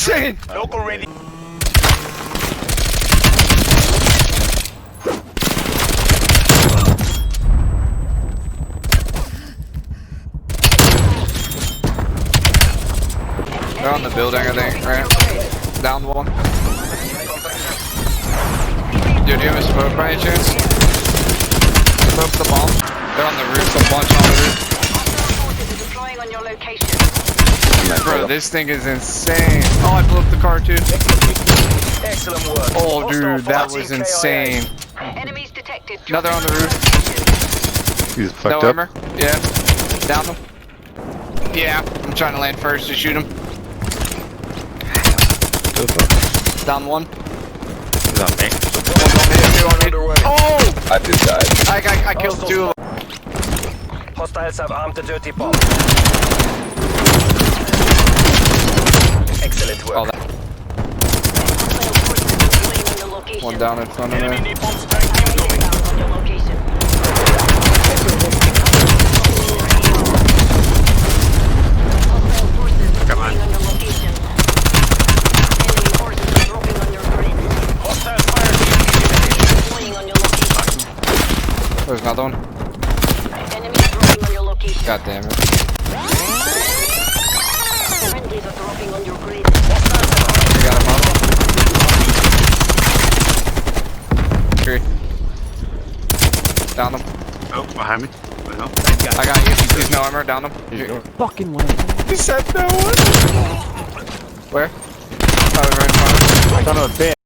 insane. Local ready. They're on the building, I think, right? Down one. Dude, do you have a smoke by any chance? Smoke the bomb. They're on the roof, a bunch on the roof. Bro, this thing is insane. Oh, I blew up the car too. Excellent work. Oh, dude, that was insane. Enemies detected. Another on the roof. He's fucked No up. armor. Yeah. Down them. Yeah, I'm trying to land first to shoot him. Down one. He's on me. Oh! I just died. I killed two of them. Hostiles have armed the dirty bomb. Excellent work. Oh, that. One down in front of me. Come on. There's another one. God damn it. We got him up. Tree. Down him. Oh, behind me. No. I got you. He's no armor. Down him. Fucking way. He said no one. Where? Oh, right in front of him. Son of a bitch.